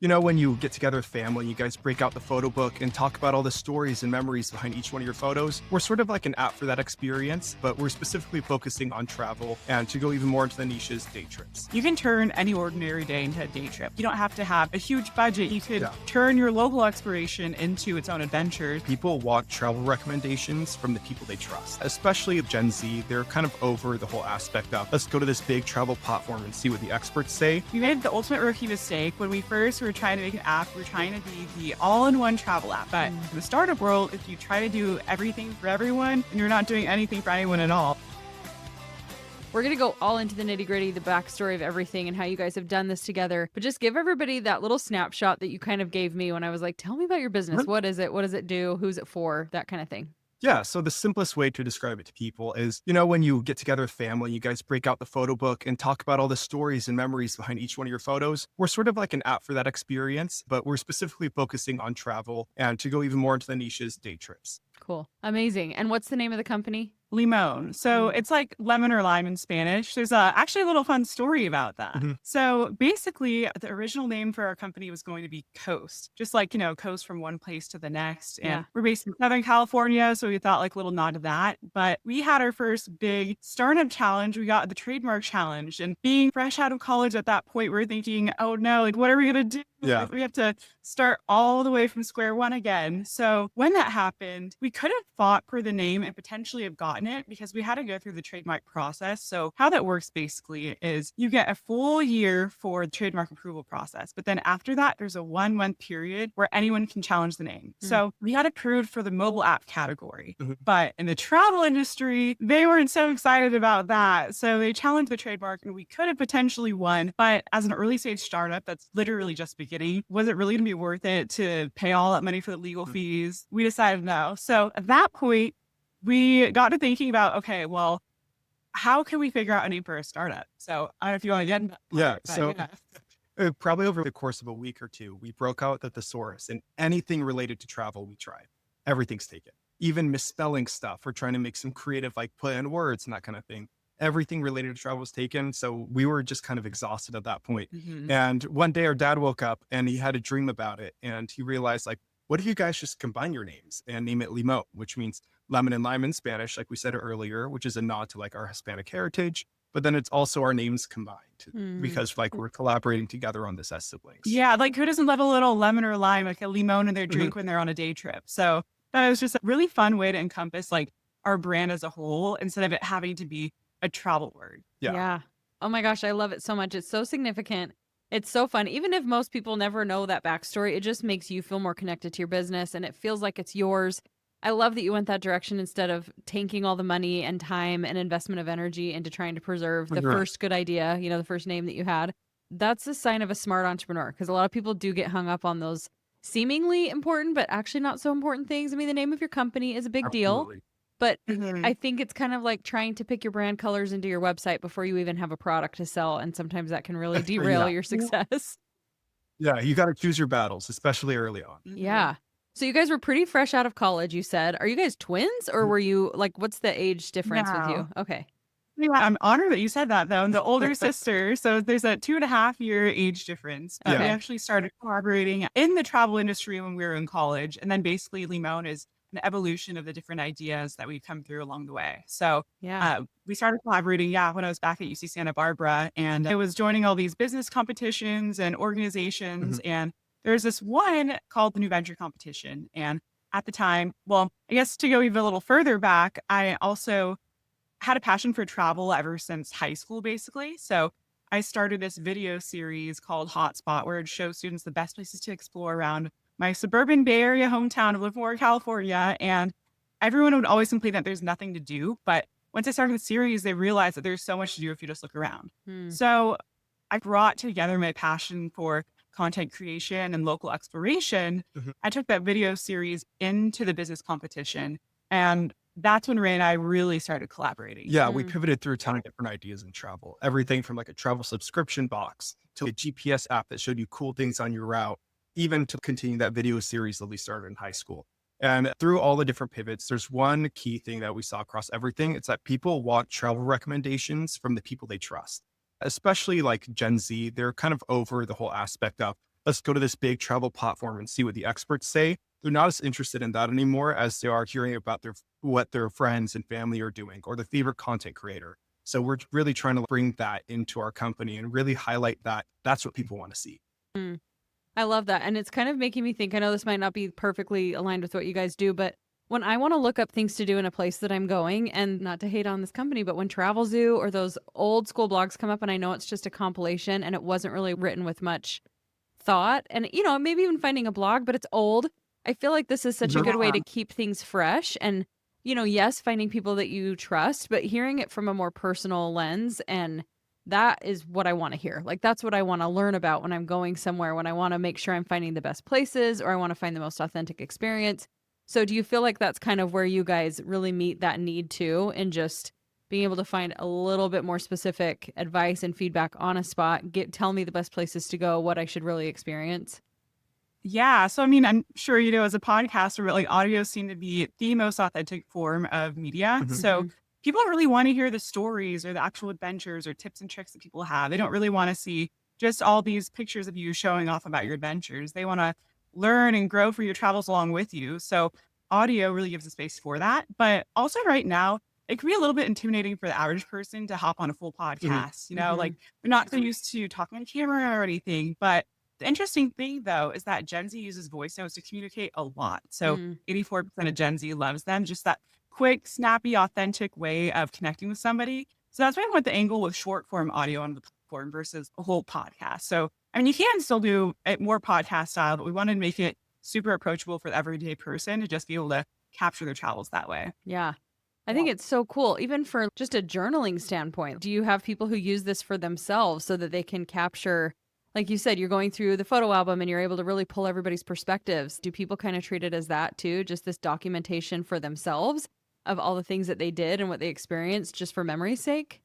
You know, when you get together with family, you guys break out the photo book and talk about all the stories and memories behind each one of your photos. We're sort of like an app for that experience, but we're specifically focusing on travel and to go even more into the niches, day trips. You can turn any ordinary day into a day trip. You don't have to have a huge budget. You could Yeah. turn your local exploration into its own adventure. People want travel recommendations from the people they trust, especially Gen Z. They're kind of over the whole aspect of let's go to this big travel platform and see what the experts say. We made the ultimate rookie mistake when we first were trying to make an app. We were trying to be the all-in-one travel app. But in the startup world, if you try to do everything for everyone and you're not doing anything for anyone at all. We're going to go all into the nitty gritty, the backstory of everything and how you guys have done this together. But just give everybody that little snapshot that you kind of gave me when I was like, tell me about your business. What is it? What does it do? Who's it for? That kind of thing. Yeah, so the simplest way to describe it to people is, you know, when you get together with family, you guys break out the photo book and talk about all the stories and memories behind each one of your photos. We're sort of like an app for that experience, but we're specifically focusing on travel and to go even more into the niches, day trips. Cool. Amazing. And what's the name of the company? Limon. So it's like lemon or lime in Spanish. There's actually a little fun story about that. So basically, the original name for our company was going to be Coast, just like, you know, coast from one place to the next. And we're based in Southern California, so we thought like a little nod to that. But we had our first big startup challenge. We got the Trademark challenge. And being fresh out of college at that point, we're thinking, oh no, like, what are we going to do? Yeah. We have to start all the way from square one again. So when that happened, we could have fought for the name and potentially have gotten it because we had to go through the trademark process. So how that works basically is you get a full year for the trademark approval process. But then after that, there's a 1 month period where anyone can challenge the name. So we got approved for the mobile app category. But in the travel industry, they weren't so excited about that. So they challenged the trademark and we could have potentially won. But as an early stage startup, that's literally just beginning. Was it really going to be worth it to pay all that money for the legal fees? We decided no. So at that point, we got to thinking about, okay, well, how can we figure out a name for a startup? So I don't know if you want to get into that. Probably over the course of a week or two, we broke out the thesaurus and anything related to travel we tried. Everything's taken. Even misspelling stuff. We're trying to make some creative, like play on words and that kind of thing. Everything related to travel was taken. So we were just kind of exhausted at that point. And one day our dad woke up and he had a dream about it. And he realized, like, what if you guys just combine your names and name it Limon, which means lemon and lime in Spanish, like we said earlier, which is a nod to like our Hispanic heritage. But then it's also our names combined because like we're collaborating together on this as siblings. Yeah, like who doesn't love a little lemon or lime, like a limon in their drink when they're on a day trip? So that was just a really fun way to encompass like our brand as a whole instead of it having to be a travel word. Yeah. Oh my gosh, I love it so much. It's so significant. It's so fun. Even if most people never know that backstory, it just makes you feel more connected to your business and it feels like it's yours. I love that you went that direction instead of tanking all the money and time and investment of energy into trying to preserve the first good idea, you know, the first name that you had. That's a sign of a smart entrepreneur because a lot of people do get hung up on those seemingly important, but actually not so important things. I mean, the name of your company is a big deal. But I think it's kind of like trying to pick your brand colors into your website before you even have a product to sell. And sometimes that can really derail your success. Yeah, you got to choose your battles, especially early on. Yeah. So you guys were pretty fresh out of college, you said. Are you guys twins or were you like, what's the age difference with you? Okay. Yeah, I'm honored that you said that though. I'm the older sister. So there's a 2.5-year age difference. We actually started collaborating in the travel industry when we were in college. And then basically Limon is an evolution of the different ideas that we've come through along the way. So we started collaborating, when I was back at UC Santa Barbara, and I was joining all these business competitions and organizations. And there's this one called the New Venture Competition. And at the time, well, I guess to go even a little further back, I also had a passion for travel ever since high school, basically. So I started this video series called Hotspot, where it shows students the best places to explore around my suburban Bay Area hometown of Livermore, California. And everyone would always complain that there's nothing to do. But once I started the series, they realized that there's so much to do if you just look around. So I brought together my passion for content creation and local exploration. I took that video series into the business competition. And that's when Ray and I really started collaborating. Yeah, we pivoted through a ton of different ideas in travel. Everything from like a travel subscription box to a GPS app that showed you cool things on your route, even to continue that video series that we started in high school. And through all the different pivots, there's one key thing that we saw across everything. It's that people want travel recommendations from the people they trust, especially like Gen Z. They're kind of over the whole aspect of let's go to this big travel platform and see what the experts say. They're not as interested in that anymore as they are hearing about what their friends and family are doing or the favorite content creator. So we're really trying to bring that into our company and really highlight that that's what people want to see. Mm. I love that. And it's kind of making me think, I know this might not be perfectly aligned with what you guys do, but when I want to look up things to do in a place that I'm going, and not to hate on this company, but when Travel Zoo or those old school blogs come up and I know it's just a compilation and it wasn't really written with much thought, and maybe even finding a blog, but it's old. I feel like this is such a good way to keep things fresh and, yes, finding people that you trust, but hearing it from a more personal lens. And that is what I want to hear. Like, that's what I want to learn about when I'm going somewhere, when I want to make sure I'm finding the best places or I want to find the most authentic experience. So do you feel like that's kind of where you guys really meet that need too, and just being able to find a little bit more specific advice and feedback on a spot, tell me the best places to go, what I should really experience? Yeah. So, I mean, I'm sure, as a podcaster, like audio seem to be the most authentic form of media. Mhm. So people really want to hear the stories or the actual adventures or tips and tricks that people have. They don't really want to see just all these pictures of you showing off about your adventures. They want to learn and grow for your travels along with you. So audio really gives a space for that. But also right now, it can be a little bit intimidating for the average person to hop on a full podcast. Like they're not so used to talking on camera or anything. But the interesting thing, though, is that Gen Z uses voice notes to communicate a lot. So 84% of Gen Z loves them, just that quick, snappy, authentic way of connecting with somebody. So that's why I went the angle with short form audio on the platform versus a whole podcast. So, I mean, you can still do it more podcast style, but we wanted to make it super approachable for the everyday person to just be able to capture their travels that way. Yeah. I think it's so cool, even for just a journaling standpoint. Do you have people who use this for themselves so that they can capture, like you said, you're going through the photo album and you're able to really pull everybody's perspectives? Do people kind of treat it as that too? Just this documentation for themselves of all the things that they did and what they experienced just for memory's sake?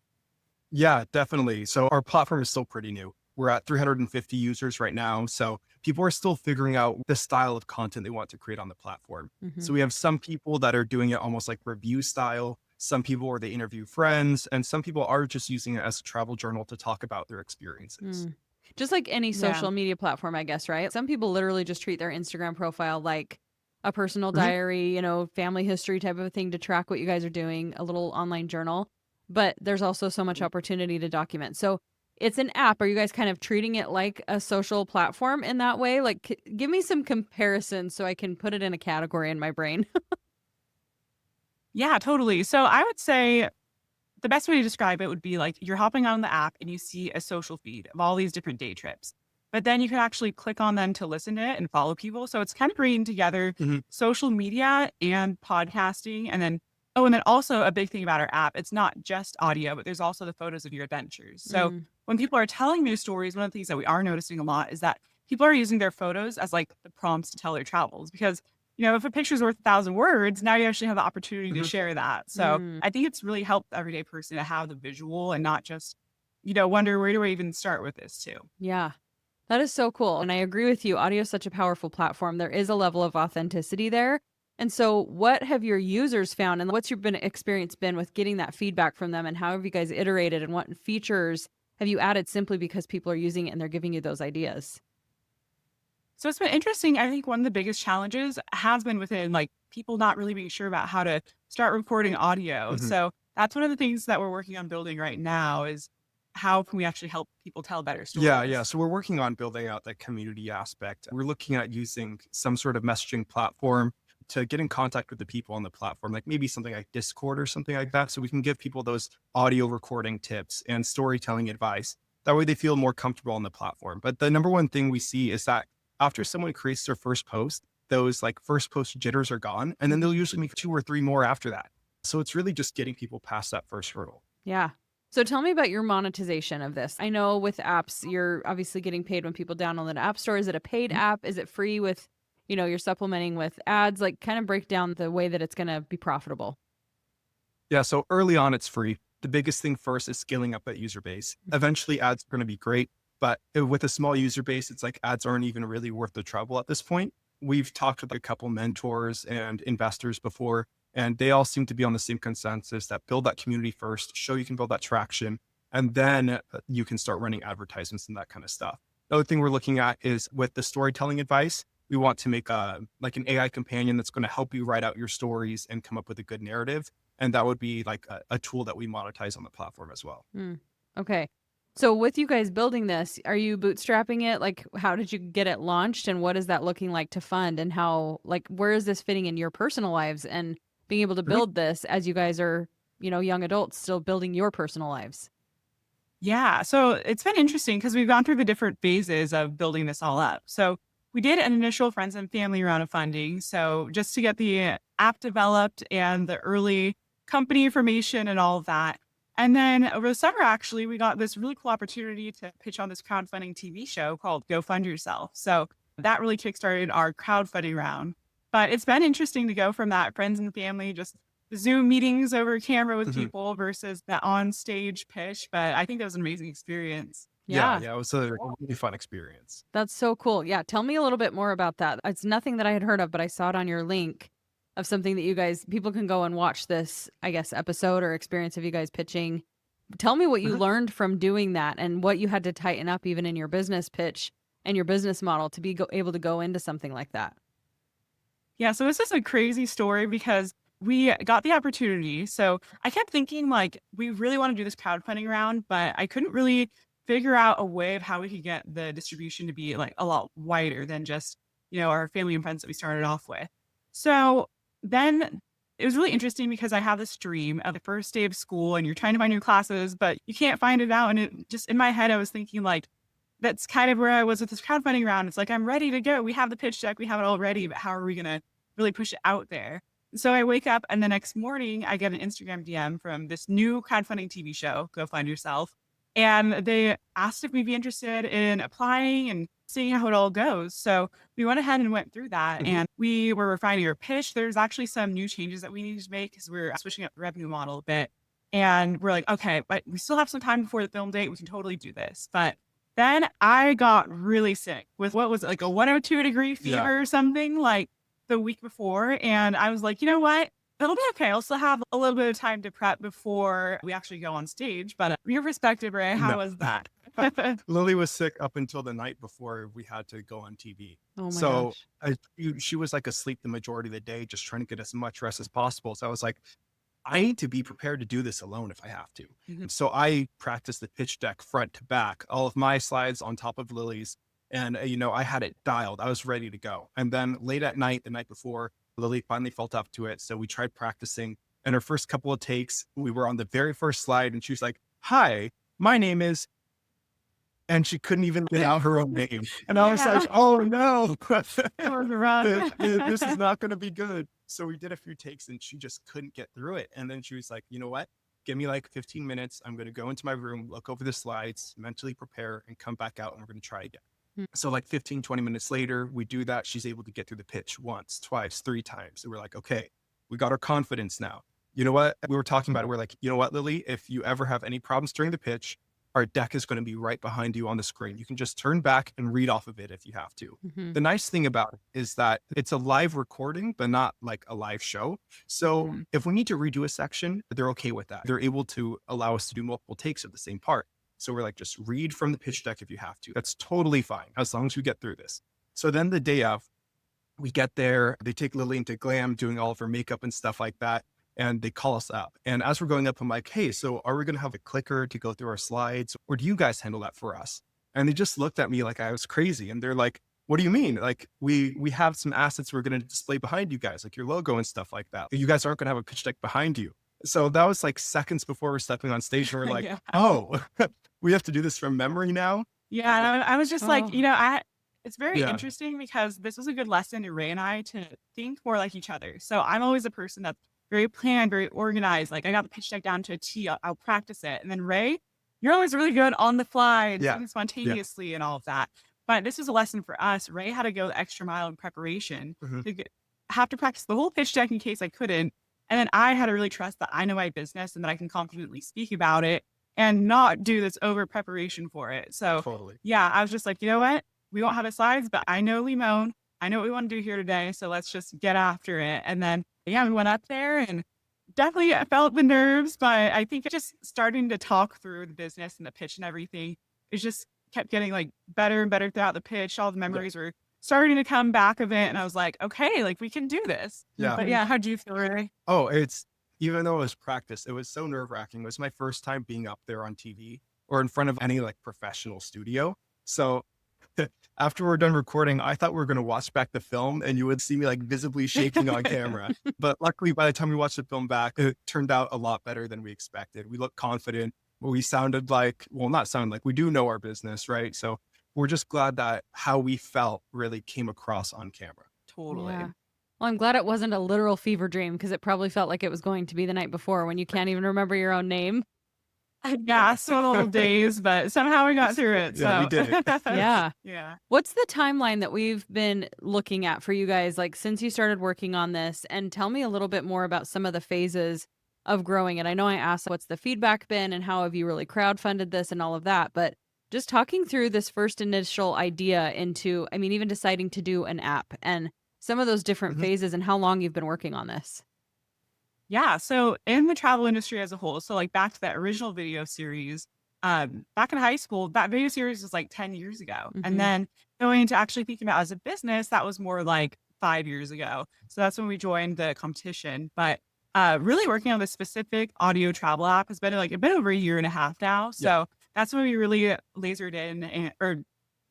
Yeah, definitely. So our platform is still pretty new. We're at 350 users right now. So people are still figuring out the style of content they want to create on the platform. So we have some people that are doing it almost like review style. Some people where they interview friends, and some people are just using it as a travel journal to talk about their experiences. Just like any social media platform, I guess, right? Some people literally just treat their Instagram profile like a personal diary, family history type of a thing to track what you guys are doing, a little online journal. But there's also so much opportunity to document. So it's an app. Are you guys kind of treating it like a social platform in that way? Like, give me some comparisons so I can put it in a category in my brain. Yeah, totally. So I would say the best way to describe it would be like you're hopping on the app and you see a social feed of all these different day trips. But then you can actually click on them to listen to it and follow people. So it's kind of bringing together social media and podcasting. And then also a big thing about our app, it's not just audio, but there's also the photos of your adventures. So when people are telling their stories, one of the things that we are noticing a lot is that people are using their photos as like the prompts to tell their travels. Because, if a picture's worth 1,000 words, now you actually have the opportunity to share that. So I think it's really helped the everyday person to have the visual and not just, wonder where do I even start with this too. Yeah. That is so cool. And I agree with you. Audio is such a powerful platform. There is a level of authenticity there. And so what have your users found, and what's your experience been with getting that feedback from them, and how have you guys iterated, and what features have you added simply because people are using it and they're giving you those ideas? So it's been interesting. I think one of the biggest challenges has been within like people not really being sure about how to start recording audio. So that's one of the things that we're working on building right now is how can we actually help people tell better stories? Yeah. So we're working on building out that community aspect. We're looking at using some sort of messaging platform to get in contact with the people on the platform, like maybe something like Discord or something like that. So we can give people those audio recording tips and storytelling advice. That way they feel more comfortable on the platform. But the number one thing we see is that after someone creates their first post, those like first post jitters are gone. And then they'll usually make 2 or 3 more after that. So it's really just getting people past that first hurdle. Yeah. So tell me about your monetization of this. I know with apps, you're obviously getting paid when people download the App Store. Is it a paid app? Is it free with, you're supplementing with ads? Like, kind of break down the way that it's going to be profitable. Yeah. So early on, it's free. The biggest thing first is scaling up that user base. Eventually, ads are going to be great. But with a small user base, it's like ads aren't even really worth the trouble at this point. We've talked with a couple mentors and investors before, and they all seem to be on the same consensus that build that community first, show you can build that traction, and then you can start running advertisements and that kind of stuff. Another thing we're looking at is with the storytelling advice, we want to make like an AI companion that's going to help you write out your stories and come up with a good narrative. And that would be like a tool that we monetize on the platform as well. Okay. So with you guys building this, are you bootstrapping it? Like, how did you get it launched, and what is that looking like to fund, and how, like, where is this fitting in your personal lives and being able to build this as you guys are, young adults still building your personal lives? Yeah. So it's been interesting because we've gone through the different phases of building this all up. So we did an initial friends and family round of funding. So just to get the app developed and the early company information and all of that. And then over the summer, actually, we got this really cool opportunity to pitch on this crowdfunding TV show called Go Fund Yourself. So that really kickstarted our crowdfunding round. But it's been interesting to go from that friends and family, just Zoom meetings over camera with people versus the on stage pitch. But I think that was an amazing experience. Yeah, it was a really fun experience. That's so cool. Yeah, tell me a little bit more about that. It's nothing that I had heard of, but I saw it on your link of something that people can go and watch this, I guess, episode or experience of you guys pitching. Tell me what you learned from doing that and what you had to tighten up even in your business pitch and your business model to be able to go into something like that. Yeah, so this is a crazy story because we got the opportunity. So I kept thinking, like, we really want to do this crowdfunding round, but I couldn't really figure out a way of how we could get the distribution to be like a lot wider than just, our family and friends that we started off with. So then it was really interesting because I have this dream of the first day of school and you're trying to find your classes, but you can't find it out. And it just in my head, I was thinking, like, that's kind of where I was with this crowdfunding round. It's like, I'm ready to go. We have the pitch deck. We have it all ready, but how are we going to really push it out there? So I wake up and the next morning I get an Instagram DM from this new crowdfunding TV show, Go Find Yourself. And they asked if we'd be interested in applying and seeing how it all goes. So we went ahead and went through that and we were refining our pitch. There's actually some new changes that we needed to make because we're switching up the revenue model a bit. And we're like, okay, but we still have some time before the film date. We can totally do this. But then I got really sick with what was like a 102-degree fever or something like the week before. And I was like, you know what? It'll be okay. I'll still have a little bit of time to prep before we actually go on stage. But your perspective, Ray, how was that? Lily was sick up until the night before we had to go on TV. Oh my gosh. She was like asleep the majority of the day, just trying to get as much rest as possible. So I was like, I need to be prepared to do this alone if I have to. So I practiced the pitch deck front to back, all of my slides on top of Lily's. And, I had it dialed. I was ready to go. And then late at night, the night before, Lily finally felt up to it. So we tried practicing. And her first couple of takes, we were on the very first slide and she was like, hi, my name is, and she couldn't even get out her own name. And I was like, oh no, this is not going to be good. So we did a few takes and she just couldn't get through it. And then she was like, you know what? Give me like 15 minutes. I'm going to go into my room, look over the slides, mentally prepare, and come back out and we're going to try again. So like 15, 20 minutes later, we do that. She's able to get through the pitch once, twice, 3 times. And we're like, okay, we got our confidence now. You know what? We were talking about it. We're like, you know what, Lily, if you ever have any problems during the pitch, our deck is going to be right behind you on the screen. You can just turn back and read off of it if you have to. The nice thing about it is that it's a live recording, but not like a live show. So if we need to redo a section, they're okay with that. They're able to allow us to do multiple takes of the same part. So we're like, just read from the pitch deck if you have to. That's totally fine, as long as we get through this. So then the day of, we get there, they take Lily into glam, doing all of her makeup and stuff like that. And they call us up. And as we're going up, I'm like, hey, so are we going to have a clicker to go through our slides? Or do you guys handle that for us? And they just looked at me like I was crazy. And they're like, what do you mean? Like, we have some assets we're going to display behind you guys, like your logo and stuff like that. You guys aren't going to have a pitch deck behind you. So that was like seconds before we're stepping on stage. And we're like, oh, we have to do this from memory now. Yeah. And I was just like, it's very interesting because this was a good lesson to Ray and I to think more like each other. So I'm always a person that's very planned, very organized. Like I got the pitch deck down to a T. I'll practice it. And then Ray, you're always really good on the fly, and spontaneously and all of that. But this is a lesson for us. Ray had to go the extra mile in preparation to have to practice the whole pitch deck in case I couldn't. And then I had to really trust that I know my business and that I can confidently speak about it and not do this over preparation for it. So I was just like, you know what? We won't have the slides, but I know Limon. I know what we want to do here today. So let's just get after it. And then, we went up there and definitely felt the nerves, but I think just starting to talk through the business and the pitch and everything is just kept getting like better and better throughout the pitch. All the memories were starting to come back of it. And I was like, okay, like we can do this. Yeah. But yeah, how'd you feel, Ray? Oh, even though it was practice, it was so nerve wracking. It was my first time being up there on TV or in front of any like professional studio. So after we're done recording, I thought we were going to watch back the film and you would see me like visibly shaking on camera. But luckily, by the time we watched the film back, it turned out a lot better than we expected. We looked confident. We sounded like, well, not sound like, we do know our business, right? So we're just glad that how we felt really came across on camera. Totally. Yeah. Well, I'm glad it wasn't a literal fever dream because it probably felt like it was going to be the night before when you can't even remember your own name. Yeah, some little days, but somehow we got through it. Yeah, So we did it. Yeah. Yeah. What's the timeline that we've been looking at for you guys, like since you started working on this? And tell me a little bit more about some of the phases of growing it. I know I asked what's the feedback been and how have you really crowdfunded this and all of that, but just talking through this first initial idea into, I mean, even deciding to do an app and some of those different phases and how long you've been working on this. Yeah. So in the travel industry as a whole, so like back to that original video series, back in high school, that video series was like 10 years ago. And then going into actually thinking about it as a business, that was more like 5 years ago. So that's when we joined the competition. But really working on this specific audio travel app has been like a bit over a year and a half now. So that's when we really lasered in or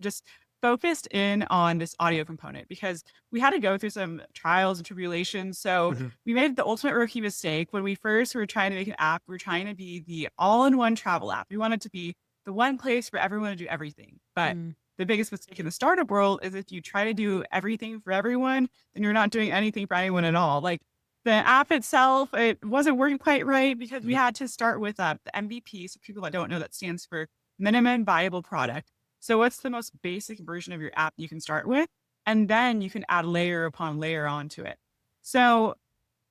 just focused in on this audio component because we had to go through some trials and tribulations. So we made the ultimate rookie mistake when we first were trying to make an app. We were trying to be the all-in-one travel app. We wanted to be the one place for everyone to do everything. But the biggest mistake in the startup world is if you try to do everything for everyone, then you're not doing anything for anyone at all. Like the app itself, it wasn't working quite right because we had to start with the MVP. So people that don't know, that stands for minimum viable product. So what's the most basic version of your app you can start with? And then you can add layer upon layer onto it. So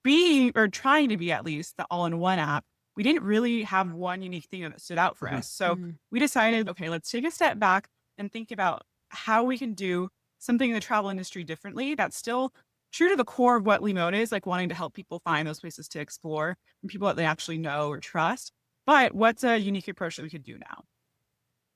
trying to be at least the all-in-one app, we didn't really have one unique thing that stood out for us. So we decided, okay, let's take a step back and think about how we can do something in the travel industry differently that's still true to the core of what Limon is, like wanting to help people find those places to explore and people that they actually know or trust. But what's a unique approach that we could do now?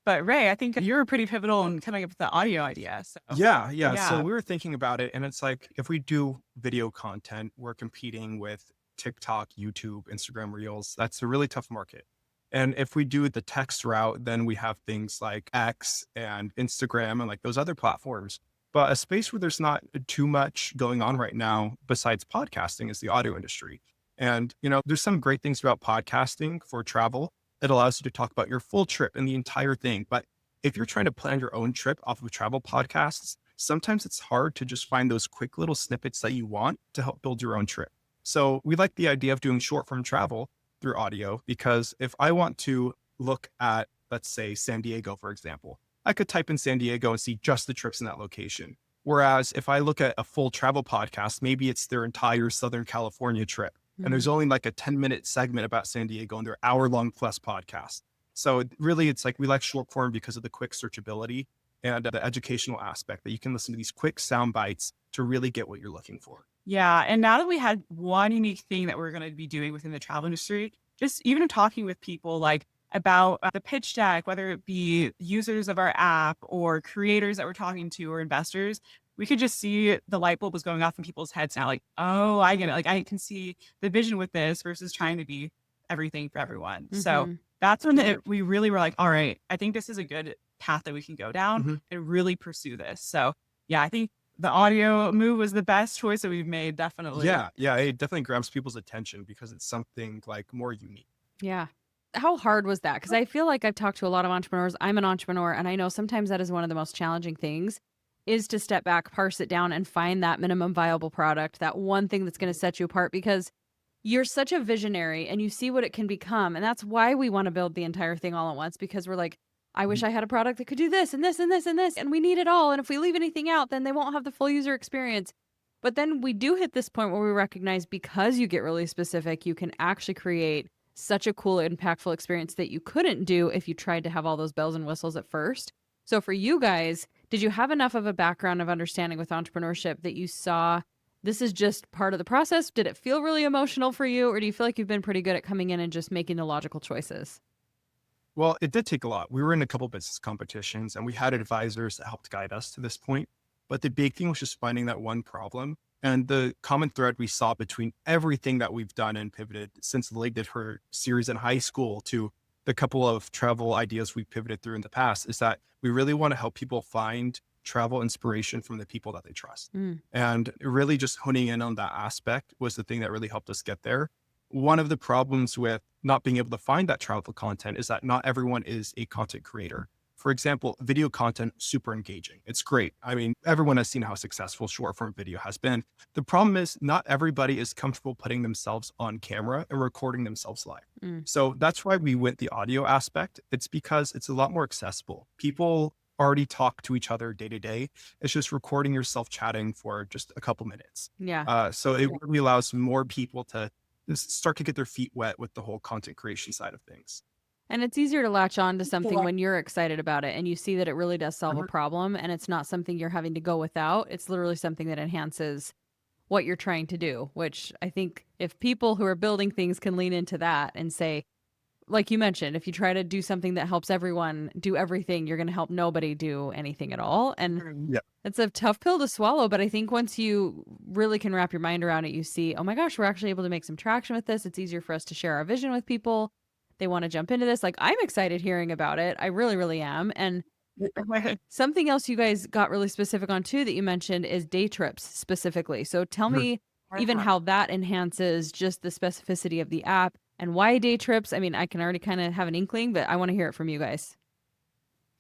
But Ray, I think you're pretty pivotal in coming up with the audio idea. So. Yeah. So we were thinking about it and it's like, if we do video content, we're competing with TikTok, YouTube, Instagram Reels. That's a really tough market. And if we do the text route, then we have things like X and Instagram and like those other platforms. But a space where there's not too much going on right now besides podcasting is the audio industry. And, there's some great things about podcasting for travel. It allows you to talk about your full trip and the entire thing. But if you're trying to plan your own trip off of travel podcasts, sometimes it's hard to just find those quick little snippets that you want to help build your own trip. So we like the idea of doing short form travel through audio, because if I want to look at, let's say, San Diego, for example, I could type in San Diego and see just the trips in that location. Whereas if I look at a full travel podcast, maybe it's their entire Southern California trip. And there's only like a 10-minute segment about San Diego and their hour-long plus podcast. So really, it's like we like short form because of the quick searchability and the educational aspect that you can listen to these quick sound bites to really get what you're looking for. Yeah. And now that we had one unique thing that we're going to be doing within the travel industry, just even talking with people like about the pitch deck, whether it be users of our app or creators that we're talking to or investors, we could just see the light bulb was going off in people's heads now. Like, oh, I get it. Like I can see the vision with this versus trying to be everything for everyone. So that's when we really were like, all right, I think this is a good path that we can go down and really pursue this. So yeah, I think the audio move was the best choice that we've made. Definitely. Yeah. It definitely grabs people's attention because it's something like more unique. Yeah. How hard was that? Because I feel like I've talked to a lot of entrepreneurs. I'm an entrepreneur, and I know sometimes that is one of the most challenging things is to step back, parse it down, and find that minimum viable product, that one thing that's going to set you apart, because you're such a visionary and you see what it can become. And that's why we want to build the entire thing all at once, because we're like, I wish I had a product that could do this and this and this and this, and we need it all. And if we leave anything out, then they won't have the full user experience. But then we do hit this point where we recognize, because you get really specific, you can actually create such a cool, impactful experience that you couldn't do if you tried to have all those bells and whistles at first. So for you guys, did you have enough of a background of understanding with entrepreneurship that you saw this is just part of the process? Did it feel really emotional for you, or do you feel like you've been pretty good at coming in and just making the logical choices? Well, it did take a lot. We were in a couple business competitions and we had advisors that helped guide us to this point. But the big thing was just finding that one problem. And the common thread we saw between everything that we've done and pivoted since Lily did her series in high school to the couple of travel ideas we pivoted through in the past is that we really want to help people find travel inspiration from the people that they trust. And really just honing in on that aspect was the thing that really helped us get there. One of the problems with not being able to find that travel content is that not everyone is a content creator. For example, video content, super engaging. It's great. I mean, everyone has seen how successful short form video has been. The problem is not everybody is comfortable putting themselves on camera and recording themselves live. So that's why we went the audio aspect. It's because it's a lot more accessible. People already talk to each other day to day. It's just recording yourself chatting for just a couple minutes. Yeah. So it really allows more people to just start to get their feet wet with the whole content creation side of things. And it's easier to latch on to something when you're excited about it and you see that it really does solve a problem and it's not something you're having to go without. It's literally something that enhances what you're trying to do, which I think if people who are building things can lean into that and say, like you mentioned, if you try to do something that helps everyone do everything, you're going to help nobody do anything at all. And it's a tough pill to swallow. But I think once you really can wrap your mind around it, you see, oh my gosh, we're actually able to make some traction with this. It's easier for us to share our vision with people. They want to jump into this. Like, I'm excited hearing about it. I really, really am. And something else you guys got really specific on too that you mentioned is day trips specifically. So tell me even how that enhances just the specificity of the app and why day trips. I mean, I can already kind of have an inkling, but I want to hear it from you guys.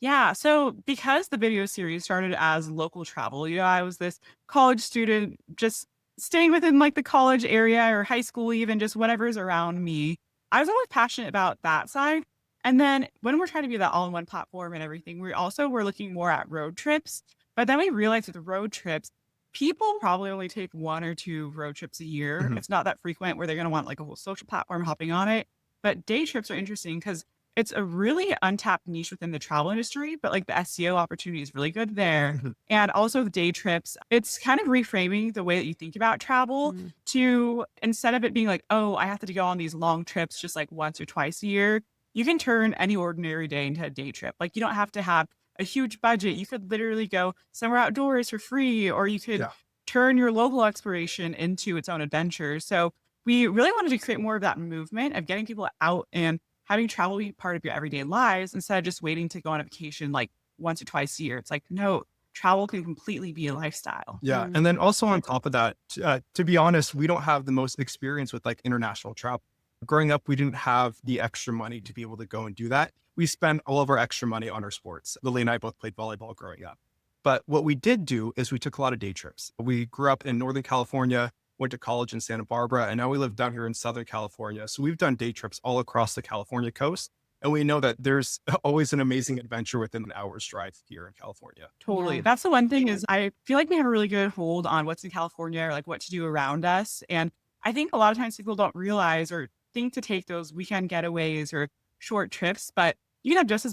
Yeah. So because the video series started as local travel, I was this college student just staying within like the college area or high school, even just whatever's around me. I was always passionate about that side. And then when we're trying to be that all-in-one platform and everything, we're looking more at road trips. But then we realized with the road trips, people probably only take 1 or 2 road trips a year. It's not that frequent where they're going to want like a whole social platform hopping on it. But day trips are interesting because it's a really untapped niche within the travel industry, but like the SEO opportunity is really good there. And also the day trips, it's kind of reframing the way that you think about travel to instead of it being like, oh, I have to go on these long trips just like once or twice a year, you can turn any ordinary day into a day trip. Like you don't have to have a huge budget. You could literally go somewhere outdoors for free, or you could turn your local exploration into its own adventure. So we really wanted to create more of that movement of getting people out and having travel be part of your everyday lives instead of just waiting to go on a vacation like once or twice a year. It's like, no, travel can completely be a lifestyle. Yeah. And then also on top of that, to be honest, we don't have the most experience with like international travel. Growing up, we didn't have the extra money to be able to go and do that. We spent all of our extra money on our sports. Lily and I both played volleyball growing up. But what we did do is we took a lot of day trips. We grew up in Northern California, went to college in Santa Barbara, and now we live down here in Southern California. So we've done day trips all across the California coast. And we know that there's always an amazing adventure within an hour's drive here in California. Totally. That's the one thing is I feel like we have a really good hold on what's in California or like what to do around us. And I think a lot of times people don't realize or think to take those weekend getaways or short trips, but you can have just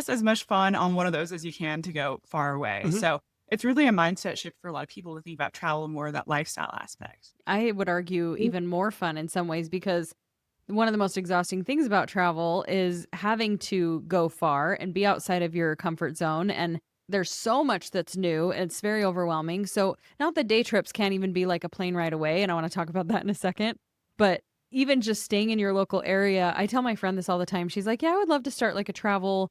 as much fun on one of those as you can to go far away. So it's really a mindset shift for a lot of people to think about travel more of that lifestyle aspect. I would argue even more fun in some ways because one of the most exhausting things about travel is having to go far and be outside of your comfort zone. And there's so much that's new. And it's very overwhelming. So not that day trips can't even be like a plane ride away. And I want to talk about that in a second. But even just staying in your local area, I tell my friend this all the time. She's like, yeah, I would love to start like a travel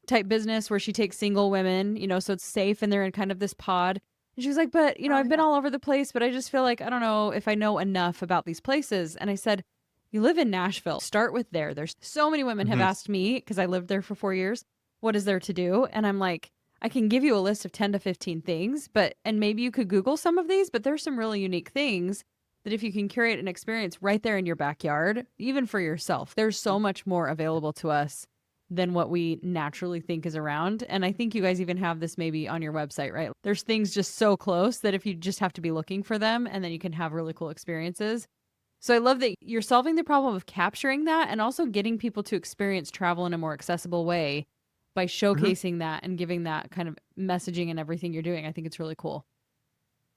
type business where she takes single women, so it's safe and they're in kind of this pod. And she was like, but, I've been all over the place, but I just feel like, I don't know if I know enough about these places. And I said, you live in Nashville, start with there. There's so many women have asked me, because I lived there for 4 years, what is there to do? And I'm like, I can give you a list of 10 to 15 things, and maybe you could Google some of these, but there's some really unique things that if you can curate an experience right there in your backyard, even for yourself, there's so much more available to us than what we naturally think is around. And I think you guys even have this maybe on your website, right? There's things just so close that if you just have to be looking for them, and then you can have really cool experiences. So I love that you're solving the problem of capturing that and also getting people to experience travel in a more accessible way by showcasing that and giving that kind of messaging and everything you're doing. I think it's really cool.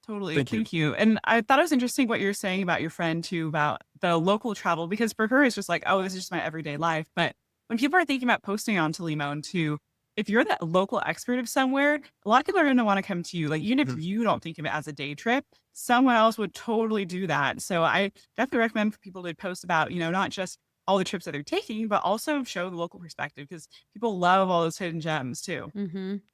Totally. Thank you. And I thought it was interesting what you're saying about your friend too, about the local travel, because for her, it's just like, oh, this is just my everyday life. But when people are thinking about posting onto Limon too, if you're that local expert of somewhere, a lot of people are going to want to come to you. Like, even if you don't think of it as a day trip, someone else would totally do that. So I definitely recommend for people to post about, not just all the trips that they're taking, but also show the local perspective, because people love all those hidden gems too.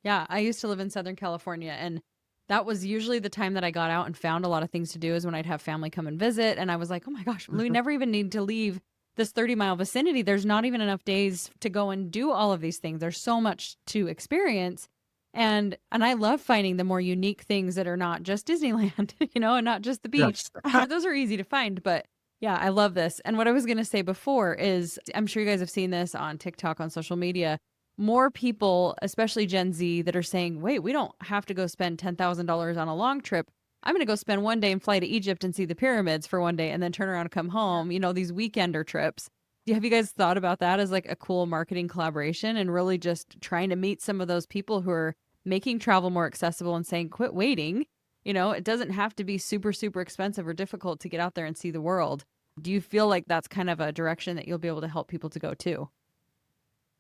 Yeah, I used to live in Southern California, and that was usually the time that I got out and found a lot of things to do, is when I'd have family come and visit. And I was like, oh my gosh, we never even need to leave this 30-mile vicinity. There's not even enough days to go and do all of these things. There's so much to experience. And I love finding the more unique things that are not just Disneyland, and not just the beach. Yes. Those are easy to find, but yeah, I love this. And what I was going to say before is, I'm sure you guys have seen this on TikTok, on social media, more people, especially Gen Z, that are saying, wait, we don't have to go spend $10,000 on a long trip. I'm going to go spend one day and fly to Egypt and see the pyramids for one day and then turn around and come home, these weekender trips. Have you guys thought about that as like a cool marketing collaboration, and really just trying to meet some of those people who are making travel more accessible and saying, quit waiting. It doesn't have to be super, super expensive or difficult to get out there and see the world. Do you feel like that's kind of a direction that you'll be able to help people to go to?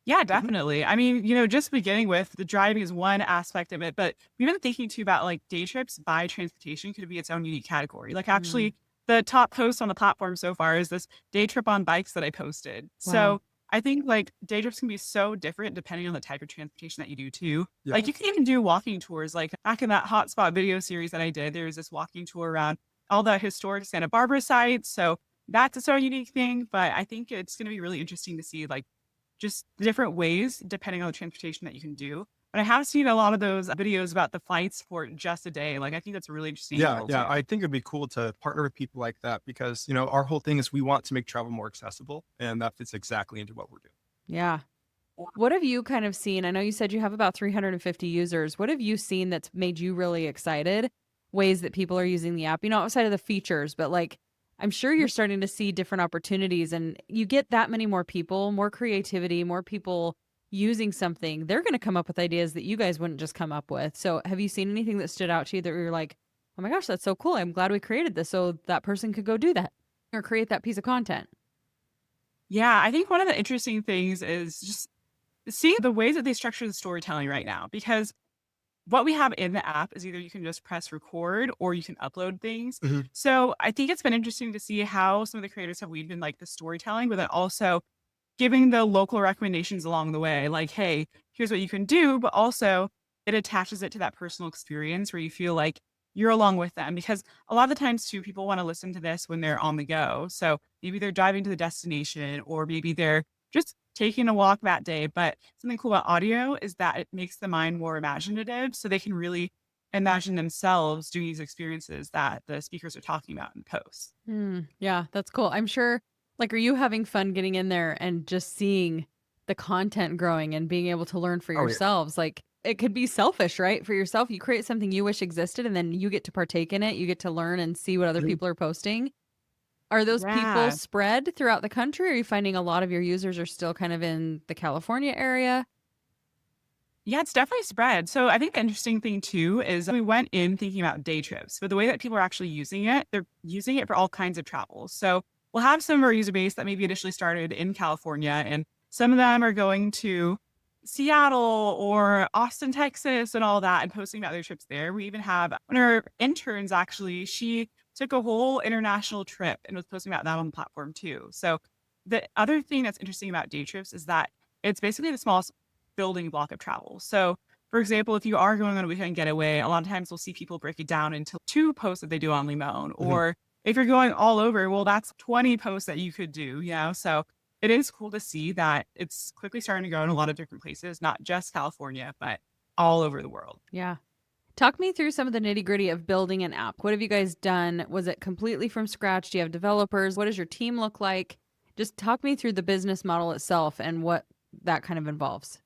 Yeah, definitely. I mean, just beginning with the driving is one aspect of it, but we've been thinking too about like day trips by transportation could be its own unique category. Like, actually, the top post on the platform so far is this day trip on bikes that I posted. Wow. So I think like day trips can be so different depending on the type of transportation that you do too. Yeah. Like, you can even do walking tours. Like, back in that hotspot video series that I did, there was this walking tour around all the historic Santa Barbara sites. So that's its own unique thing. But I think it's going to be really interesting to see like just the different ways depending on the transportation that you can do. But I have seen a lot of those videos about the flights for just a day. Like, I think that's a really interesting angle, Yeah. too. I think it'd be cool to partner with people like that because, our whole thing is we want to make travel more accessible, and that fits exactly into what we're doing. Yeah. What have you kind of seen? I know you said you have about 350 users. What have you seen that's made you really excited? Ways that people are using the app, outside of the features, but like, I'm sure you're starting to see different opportunities, and you get that many more people, more creativity, more people using something. They're going to come up with ideas that you guys wouldn't just come up with. So have you seen anything that stood out to you that you're like, oh my gosh, that's so cool. I'm glad we created this so that person could go do that or create that piece of content? Yeah, I think one of the interesting things is just seeing the ways that they structure the storytelling right now, because what we have in the app is either you can just press record or you can upload things. So I think it's been interesting to see how some of the creators have weaved in like the storytelling, but then also giving the local recommendations along the way. Like, hey, here's what you can do, but also it attaches it to that personal experience where you feel like you're along with them. Because a lot of the times too, people want to listen to this when they're on the go. So maybe they're driving to the destination, or maybe they're just taking a walk that day. But something cool about audio is that it makes the mind more imaginative, so they can really imagine themselves doing these experiences that the speakers are talking about in the posts. Yeah, that's cool. I'm sure, like, are you having fun getting in there and just seeing the content growing and being able to learn for Oh, yeah. yourselves? Like, it could be selfish, right? For yourself, you create something you wish existed, and then you get to partake in it. You get to learn and see what other people are posting. Are those people Yeah. spread throughout the country? Or are you finding a lot of your users are still kind of in the California area? Yeah, it's definitely spread. So I think the interesting thing too is we went in thinking about day trips, but the way that people are actually using it, they're using it for all kinds of travel. So we'll have some of our user base that maybe initially started in California, and some of them are going to Seattle or Austin, Texas, and all that, and posting about their trips there. We even have one of our interns, actually, she took a whole international trip and was posting about that on the platform too. So the other thing that's interesting about day trips is that it's basically the smallest building block of travel. So, for example, if you are going on a weekend getaway, a lot of times we'll see people break it down into 2 posts that they do on Limon. Or if you're going all over, well, that's 20 posts that you could do, So it is cool to see that it's quickly starting to go in a lot of different places, not just California, but all over the world. Yeah. Talk me through some of the nitty-gritty of building an app. What have you guys done? Was it completely from scratch? Do you have developers? What does your team look like? Just talk me through the business model itself and what that kind of involves.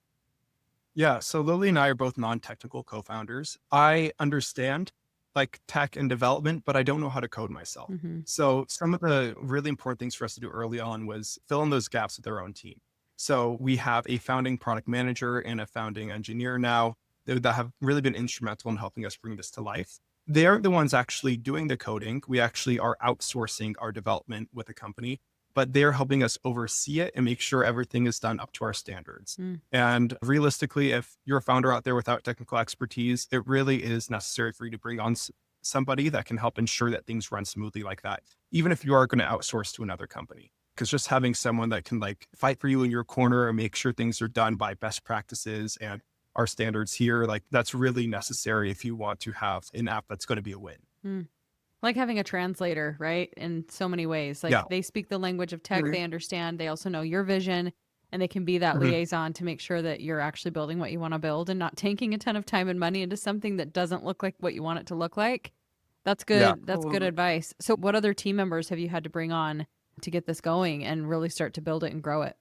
Yeah. So Lily and I are both non-technical co-founders. I understand like tech and development, but I don't know how to code myself. So some of the really important things for us to do early on was fill in those gaps with our own team. So we have a founding product manager and a founding engineer now that have really been instrumental in helping us bring this to life. They're the ones actually doing the coding. We actually are outsourcing our development with a company. but they're helping us oversee it and make sure everything is done up to our standards. And realistically, if you're a founder out there without technical expertise, it really is necessary for you to bring on somebody that can help ensure that things run smoothly like that, even if you are going to outsource to another company. Because just having someone that can like fight for you in your corner and make sure things are done by best practices and our standards here, like that's really necessary if you want to have an app that's going to be a win. Like having a translator, right? In so many ways. Like they speak the language of tech, they understand, they also know your vision, and they can be that liaison to make sure that you're actually building what you want to build and not tanking a ton of time and money into something that doesn't look like what you want it to look like. That's good. Yeah. That's good advice. So what other team members have you had to bring on to get this going and really start to build it and grow it?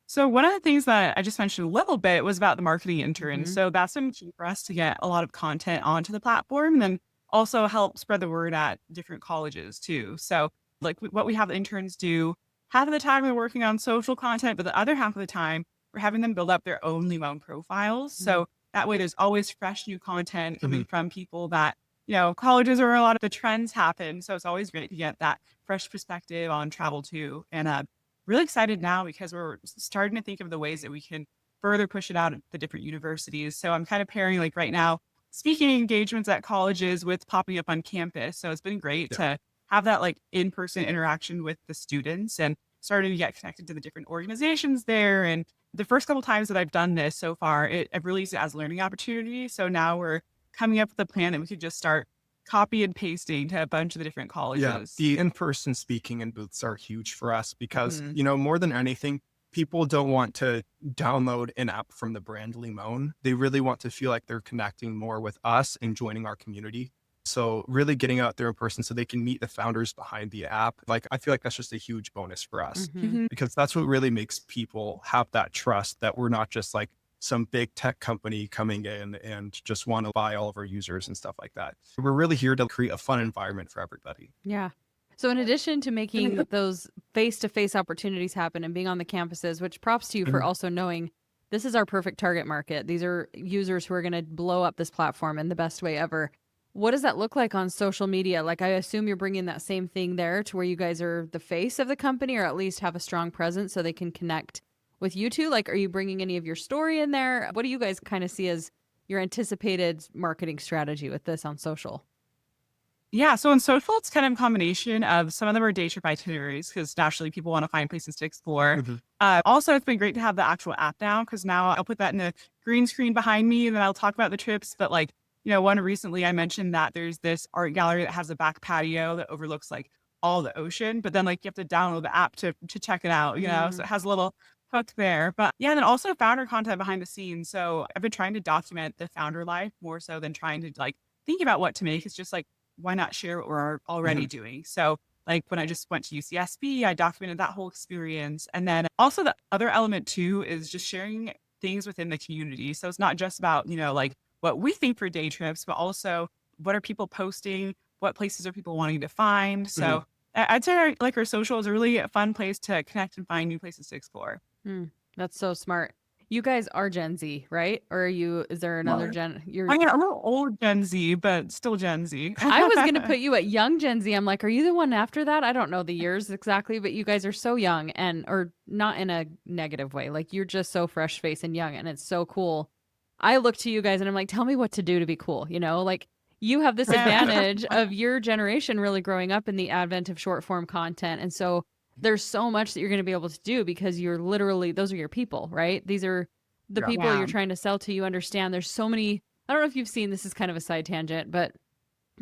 So one of the things that I just mentioned a little bit was about the marketing interns. So that's been key for us to get a lot of content onto the platform and then also help spread the word at different colleges too. So like what we have the interns do, half of the time we're working on social content, but the other half of the time we're having them build up their own Limon profiles. So that way there's always fresh new content coming from people that, colleges are where a lot of the trends happen. So it's always great to get that fresh perspective on travel too. And really excited now because we're starting to think of the ways that we can further push it out at the different universities. So I'm kind of pairing like right now, speaking engagements at colleges with popping up on campus. So it's been great to have that like in-person interaction with the students and starting to get connected to the different organizations there. And the first couple times that I've done this so far, I've released it as a learning opportunity. So now we're coming up with a plan that we could just start copy and pasting to a bunch of the different colleges. Yeah, the in-person speaking and booths are huge for us because, more than anything, people don't want to download an app from the brand Limon. They really want to feel like they're connecting more with us and joining our community. So really getting out there in person so they can meet the founders behind the app. Like, I feel like that's just a huge bonus for us because that's what really makes people have that trust that we're not just like some big tech company coming in and just want to buy all of our users and stuff like that. We're really here to create a fun environment for everybody. Yeah. So in addition to making those face-to-face opportunities happen and being on the campuses, which props to you for also knowing this is our perfect target market. These are users who are going to blow up this platform in the best way ever. What does that look like on social media? Like, I assume you're bringing that same thing there to where you guys are the face of the company or at least have a strong presence so they can connect with you two. Like, are you bringing any of your story in there? What do you guys kind of see as your anticipated marketing strategy with this on social? Yeah, so on social, it's kind of a combination of some of them are day trip itineraries because naturally people want to find places to explore. Also, it's been great to have the actual app now because now I'll put that in a green screen behind me and then I'll talk about the trips. But like, one recently I mentioned that there's this art gallery that has a back patio that overlooks like all the ocean, but then like you have to download the app to check it out, so it has a little hook there. But yeah, and then also founder content behind the scenes. So I've been trying to document the founder life more so than trying to like think about what to make. It's just like, why not share what we're already doing? So like when I just went to UCSB, I documented that whole experience. And then also the other element too is just sharing things within the community. So it's not just about, like what we think for day trips, but also what are people posting? What places are people wanting to find? So I'd say like our social is a really fun place to connect and find new places to explore. That's so smart. You guys are Gen Z, right? Or is there another gen? I'm a little old Gen Z, but still Gen Z. I was going to put you at young Gen Z. I'm like, are you the one after that? I don't know the years exactly, but you guys are so young or not in a negative way. Like you're just so fresh faced and young and it's so cool. I look to you guys and I'm like, tell me what to do to be cool. Like you have this advantage of your generation really growing up in the advent of short form content. And so there's so much that you're going to be able to do because you're literally, those are your people, right? These are the people you're trying to sell to. You understand there's so many, I don't know if you've seen, this is kind of a side tangent, but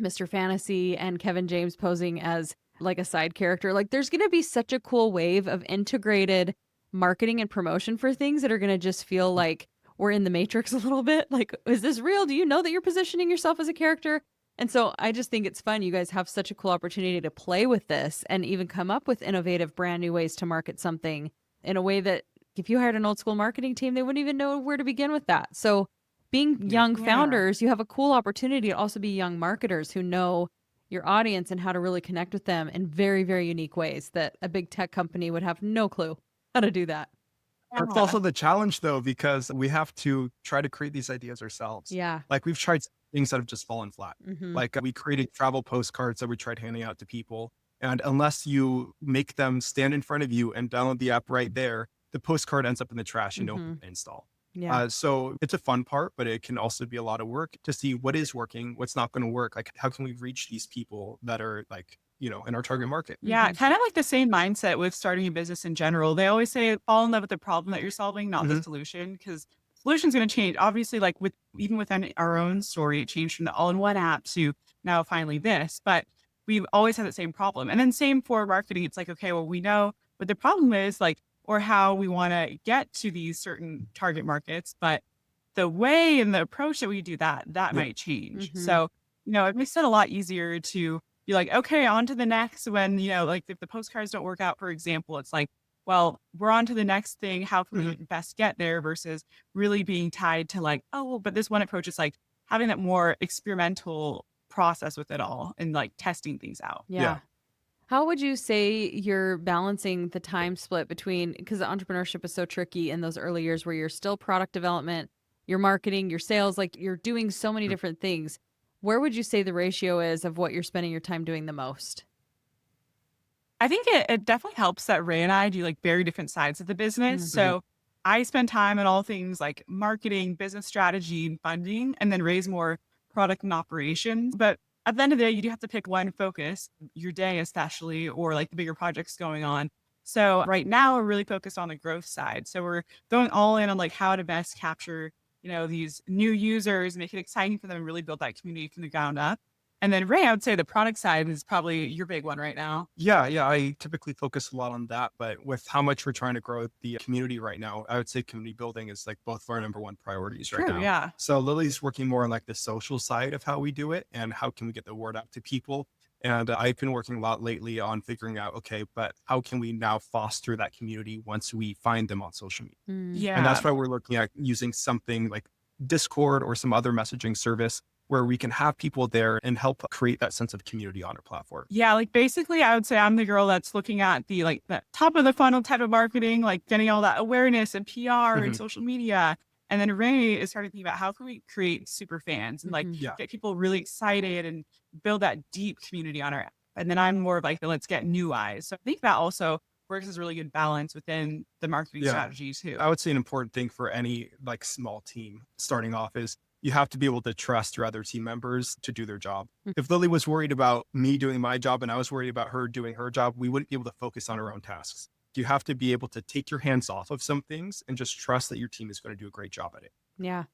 Mr. Fantasy and Kevin James posing as like a side character. Like there's going to be such a cool wave of integrated marketing and promotion for things that are going to just feel like we're in the Matrix a little bit. Like, is this real? Do you know that you're positioning yourself as a character? And so I just think it's fun. You guys have such a cool opportunity to play with this and even come up with innovative, brand new ways to market something in a way that if you hired an old school marketing team, they wouldn't even know where to begin with that. So being young founders, you have a cool opportunity to also be young marketers who know your audience and how to really connect with them in very, very unique ways that a big tech company would have no clue how to do that. It's also the challenge though, because we have to try to create these ideas ourselves. Yeah. Like we've tried things that have just fallen flat. Like we created travel postcards that we tried handing out to people And unless you make them stand in front of you and download the app right there, the postcard ends up in the trash and don't install. Yeah. So it's a fun part, but it can also be a lot of work to see what is working, what's not going to work. Like, how can we reach these people that are like, in our target market? Yeah, kind of like the same mindset with starting a business in general. They always say fall in love with the problem that you're solving, not the solution, because solution's going to change. Obviously, like even within our own story, it changed from the all-in-one app to now finally this. But we've always had the same problem. And then same for marketing. It's like, okay, well, we know what the problem is, like, or how we want to get to these certain target markets, but the way and the approach that we do that might change. So, it makes it a lot easier to be like, okay, on to the next. When, like if the postcards don't work out, for example, it's like, well, we're on to the next thing. How can we best get there versus really being tied to like, oh, well, but this one approach is like having that more experimental process with it all and like testing things out. Yeah. How would you say you're balancing the time split between, because entrepreneurship is so tricky in those early years where you're still product development, your marketing, your sales, like you're doing so many different things. Where would you say the ratio is of what you're spending your time doing the most? I think it definitely helps that Ray and I do like very different sides of the business. So I spend time on all things like marketing, business strategy, and funding, and then Ray's more product and operations. But at the end of the day, you do have to pick one focus, your day especially, or like the bigger projects going on. So right now we're really focused on the growth side. So we're going all in on like how to best capture, these new users, make it exciting for them and really build that community from the ground up. And then Ray, I would say the product side is probably your big one right now. Yeah. I typically focus a lot on that, but with how much we're trying to grow the community right now, I would say community building is like both of our number one priorities right now. Yeah. So Lily's working more on like the social side of how we do it and how can we get the word out to people. And I've been working a lot lately on figuring out, okay, but how can we now foster that community once we find them on social media? Yeah. And that's why we're looking at using something like Discord or some other messaging service where we can have people there and help create that sense of community on our platform. Yeah, like basically I would say I'm the girl that's looking at the like the top of the funnel type of marketing, like getting all that awareness and PR and social media. And then Ray is starting to think about how can we create super fans and like get people really excited and build that deep community on our app. And then I'm more of like the let's get new eyes. So I think that also works as a really good balance within the marketing strategy too. I would say an important thing for any like small team starting off is you have to be able to trust your other team members to do their job. If Lily was worried about me doing my job and I was worried about her doing her job, we wouldn't be able to focus on our own tasks. You have to be able to take your hands off of some things and just trust that your team is going to do a great job at it. Yeah.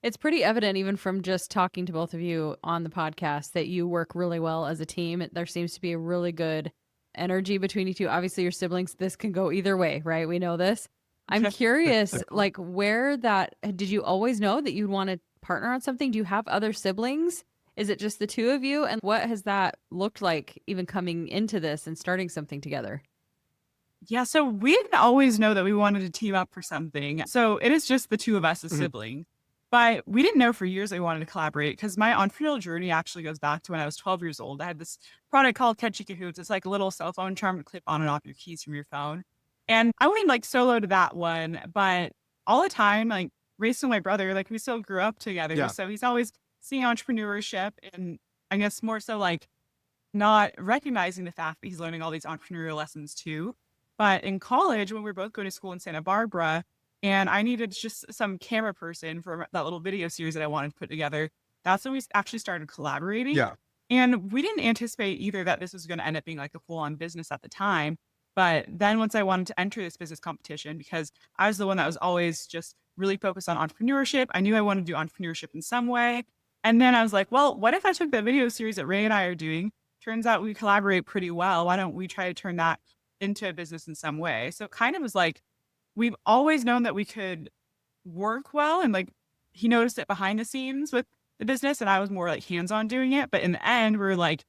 It's pretty evident even from just talking to both of you on the podcast that you work really well as a team. There seems to be a really good energy between you two. Obviously, your siblings, this can go either way, right? We know this. I'm curious, like did you always know that you'd want to partner on something? Do you have other siblings? Is it just the two of you? And what has that looked like even coming into this and starting something together? Yeah, so we didn't always know that we wanted to team up for something. So it is just the two of us as siblings. But we didn't know for years that we wanted to collaborate because my entrepreneurial journey actually goes back to when I was 12 years old. I had this product called Catchy Cahoots. It's like a little cell phone charm to clip on and off your keys from your phone. And I went like solo to that one. But all the time, like racing my brother, like we still grew up together. Yeah. So he's always seeing entrepreneurship and I guess more so like not recognizing the fact that he's learning all these entrepreneurial lessons too. But in college, when we were both going to school in Santa Barbara, and I needed just some camera person for that little video series that I wanted to put together, that's when we actually started collaborating. Yeah. And we didn't anticipate either that this was going to end up being like a full-on business at the time. But then once I wanted to enter this business competition, because I was the one that was always just really focused on entrepreneurship, I knew I wanted to do entrepreneurship in some way. And then I was like, well, what if I took the video series that Ray and I are doing? Turns out we collaborate pretty well. Why don't we try to turn that into a business in some way? So it kind of was like, we've always known that we could work well. And like, he noticed it behind the scenes with the business and I was more like hands-on doing it. But in the end, we were like,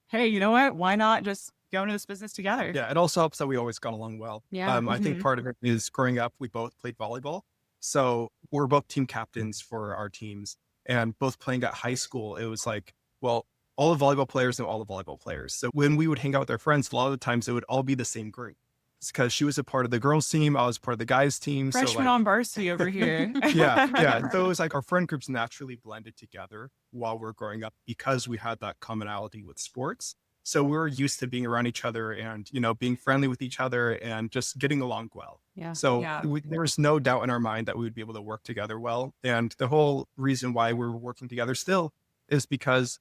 hey, you know what? Why not just go into this business together? Yeah. It also helps that we always got along well. Yeah. I think part of it is growing up, we both played volleyball. So we're both team captains for our teams and both playing at high school. It was like, well, all the volleyball players know all the volleyball players. So when we would hang out with our friends, a lot of the times it would all be the same group. It's because she was a part of the girls team. I was part of the guys team. Freshman on varsity over here. Yeah. So it was like our friend groups naturally blended together while we're growing up because we had that commonality with sports. So we're used to being around each other and, being friendly with each other and just getting along well. Yeah. So Yeah. there's no doubt in our mind that we would be able to work together well. And the whole reason why we're working together still is because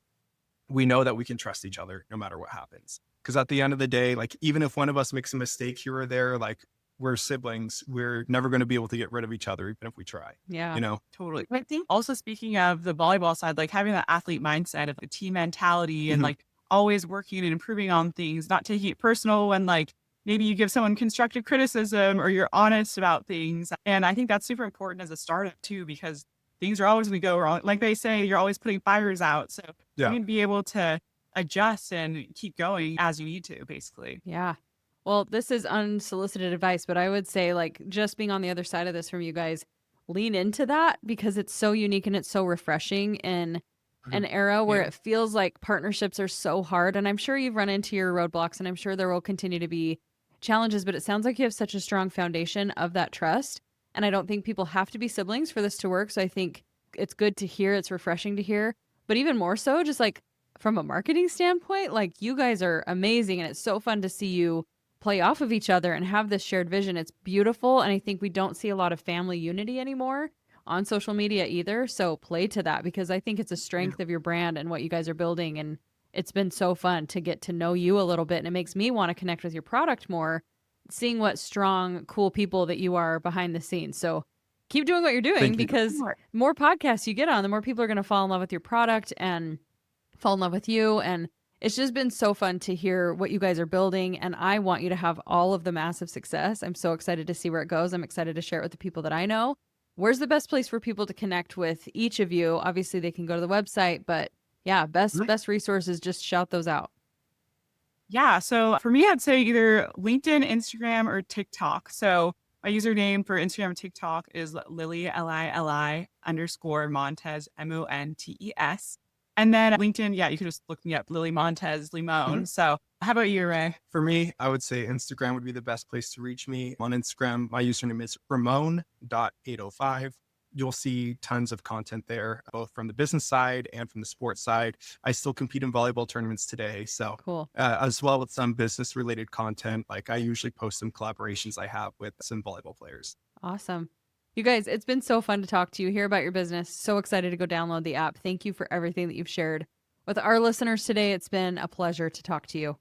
we know that we can trust each other no matter what happens. Because at the end of the day, like, even if one of us makes a mistake here or there, like, we're siblings, we're never going to be able to get rid of each other, even if we try, Yeah. Totally. I think also, speaking of the volleyball side, like having that athlete mindset of the team mentality and Mhm. like always working and improving on things, not taking it personal when like maybe you give someone constructive criticism or you're honest about things. And I think that's super important as a startup too, because things are always going to go wrong. Like they say, you're always putting fires out. So you Yeah. need to be able to adjust and keep going as you need to, basically. Yeah. Well, this is unsolicited advice, but I would say, like, just being on the other side of this from you guys, lean into that because it's so unique and it's so refreshing in an era where Yeah. it feels like partnerships are so hard. And I'm sure you've run into your roadblocks and I'm sure there will continue to be challenges, but it sounds like you have such a strong foundation of that trust. And I don't think people have to be siblings for this to work. So I think it's good to hear. It's refreshing to hear. But even more so, just like from a marketing standpoint, like, you guys are amazing. And it's so fun to see you play off of each other and have this shared vision. It's beautiful. And I think we don't see a lot of family unity anymore on social media either. So play to that because I think it's a strength of your brand and what you guys are building. And it's been so fun to get to know you a little bit. And it makes me want to connect with your product more, seeing what strong, cool people that you are behind the scenes. So keep doing what you're doing Thank you. because more podcasts you get on, the more people are going to fall in love with your product and fall in love with you. And it's just been so fun to hear what you guys are building. And I want you to have all of the massive success. I'm so excited to see where it goes. I'm excited to share it with the people that I know. Where's the best place for people to connect with each of you? Obviously, they can go to the website, but yeah, best resources, just shout those out. Yeah. So for me, I'd say either LinkedIn, Instagram, or TikTok. So my username for Instagram and TikTok is Lili, Lili _Montes, Montes. And then LinkedIn, yeah, you can just look me up, Lili Montes Limon. So how about you, Ray? For me, I would say Instagram would be the best place to reach me. On Instagram, my username is Ramon.805. You'll see tons of content there, both from the business side and from the sports side. I still compete in volleyball tournaments today. So, Cool. as well with some business related content, like I usually post some collaborations I have with some volleyball players. Awesome. You guys, it's been so fun to talk to you, hear about your business. So excited to go download the app. Thank you for everything that you've shared with our listeners today. It's been a pleasure to talk to you.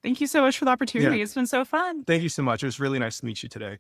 Thank you so much for the opportunity. Yeah. It's been so fun. Thank you so much. It was really nice to meet you today.